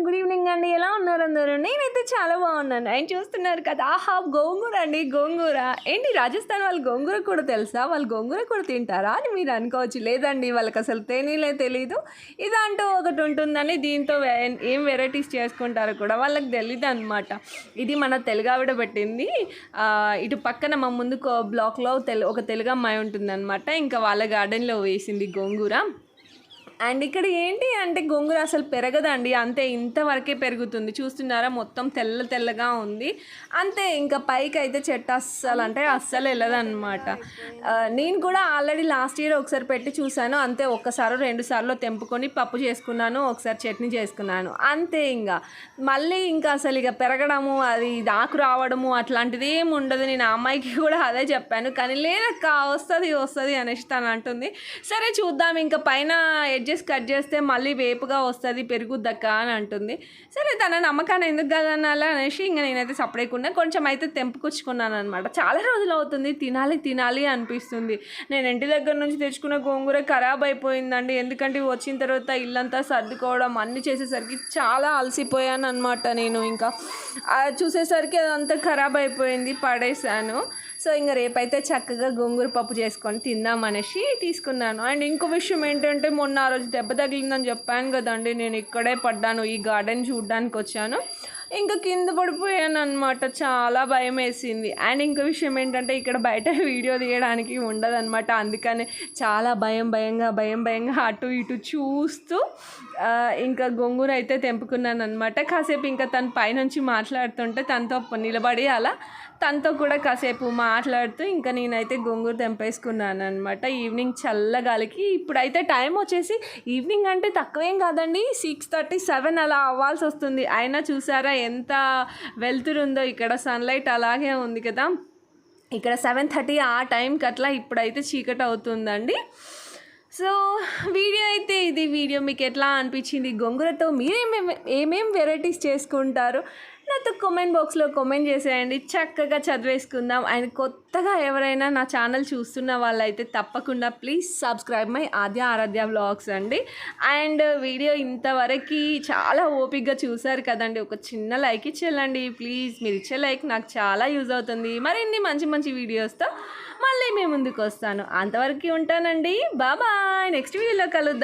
Good evening అండి. ఎలా ఉన్నారు అందరూ? నేనైతే చాలా బాగున్నాను. ఆయన చూస్తున్నారు కదా, ఆహా గోంగూర అండి, గోంగూర. ఏంటి రాజస్థాన్ వాళ్ళు గోంగూర కూడా తెలుసా? వాళ్ళు గోంగూర కూడా తింటారా అని మీరు అనుకోవచ్చు. లేదండి, వాళ్ళకి అసలు తేనీలే తెలీదు. ఇదంటూ ఒకటి ఉంటుందని దీంతో ఏం వెరైటీస్ చేసుకుంటారో కూడా వాళ్ళకి తెలీదు అనమాట. ఇది మన తెలుగు ఆవిడ పెట్టింది. ఇటు పక్కన మా ముందు బ్లాక్లో ఒక తెలుగు అమ్మాయి ఉంటుందన్నమాట. ఇంకా వాళ్ళ గార్డెన్లో వేసింది గోంగూర. అండ్ ఇక్కడ ఏంటి అంటే గోంగూర అసలు పెరగదండి, అంతే ఇంతవరకే పెరుగుతుంది. చూస్తున్నారా, మొత్తం తెల్లగా ఉంది అంతే. ఇంకా పైకి అయితే చెట్టు అస్సలు వెళ్ళదన్నమాట. నేను కూడా ఆల్రెడీ లాస్ట్ ఇయర్ ఒకసారి పెట్టి చూశాను, అంతే. ఒక్కసారి 2 సార్లు తెంపుకొని పప్పు చేసుకున్నాను, ఒకసారి చట్నీ చేసుకున్నాను, అంతే. మళ్ళీ ఇంకా అసలు పెరగడము, అది ఆకు రావడము అట్లాంటిది ఏమి ఉండదు. నేను ఆ అమ్మాయికి కూడా అదే చెప్పాను, కానీ లేదక్క వస్తుంది అనేసి తను అంటుంది. సరే చూద్దాం, ఇంకా పైన కట్ చేస్తే మళ్ళీ వేపుగా వస్తుంది, పెరుగుద్దక్క అని అంటుంది. సరే తన నమ్మకాన్ని ఎందుకు కదనాలి అనేసి ఇంకా నేనైతే సపరేట్గా కొంచెం అయితే తెంపుకొచ్చుకున్నాను అనమాట. చాలా రోజులు అవుతుంది, తినాలి అనిపిస్తుంది. నేను ఇంటి దగ్గర నుంచి తెచ్చుకున్న గోంగూర ఖరాబ్ అయిపోయిందండి. ఎందుకంటే వచ్చిన తర్వాత ఇల్లంతా సర్దుకోవడం అన్నీ చేసేసరికి చాలా అలసిపోయాను అనమాట. నేను ఇంకా చూసేసరికి అదంతా ఖరాబ్ అయిపోయింది, పడేసాను. సో ఇంకా రేపైతే చక్కగా గోంగూర పప్పు చేసుకొని తిందామనేసి తీసుకున్నాను. అండ్ ఇంకో విషయం ఏంటంటే, మొన్న ఆ రోజు దెబ్బ తగిలిందని చెప్పాను కదండి, నేను ఇక్కడే పడ్డాను, ఈ గార్డెన్ చూడడానికి వచ్చాను. ఇంకా కింద పడిపోయాను అనమాట, చాలా భయం వేసింది. అండ్ ఇంకో విషయం ఏంటంటే, ఇక్కడ బయట వీడియో తీయడానికి ఉండదన్నమాట. అందుకని చాలా భయంగా అటు ఇటు చూస్తూ ఇంకా గోంగూర అయితే తెంపుకున్నాను అనమాట. కాసేపు ఇంకా తను పైనుంచి మాట్లాడుతుంటే తనతో నిలబడి అలా తనతో కూడా కాసేపు మాట్లాడుతూ ఇంకా నేనైతే గోంగూర తెంపేసుకున్నాను అనమాట. ఈవినింగ్ చల్లగాలికి ఇప్పుడైతే టైం వచ్చేసి ఈవినింగ్ అంటే తక్కువేం కాదండి, 6:37 అలా అవ్వాల్సి వస్తుంది. అయినా చూసారా ఎంత వెలుతురుందో, ఇక్కడ సన్లైట్ అలాగే ఉంది కదా. ఇక్కడ 7:30 ఆ టైంకి అట్లా ఇప్పుడైతే చీకటి అవుతుందండి. సో వీడియో అయితే ఇది. వీడియో మీకు ఎట్లా అనిపించింది? గోంగూరతో మీరు ఏమేమి వెరైటీస్ చేసుకుంటారు నాతో కామెంట్ బాక్స్లో కామెంట్ చేసేయండి, చక్కగా చదివేసుకుందాం. అండ్ కొత్తగా ఎవరైనా నా ఛానల్ చూస్తున్న వాళ్ళైతే తప్పకుండా please subscribe my Aaradhya vlogs అండి. అండ్ వీడియో ఇంతవరకు చాలా ఓపికగా చూసారు కదండి, ఒక చిన్న లైక్ ఇచ్చేయండి ప్లీజ్. మీరు ఇచ్చే లైక్ నాకు చాలా యూజ్ అవుతుంది. మరిన్ని మంచి వీడియోస్తో మళ్ళీ మీ ముందుకు వస్తాను. అంతవరకు ఉంటానండి, బాయ్. నెక్స్ట్ వీడియోలో కలుద్దాం.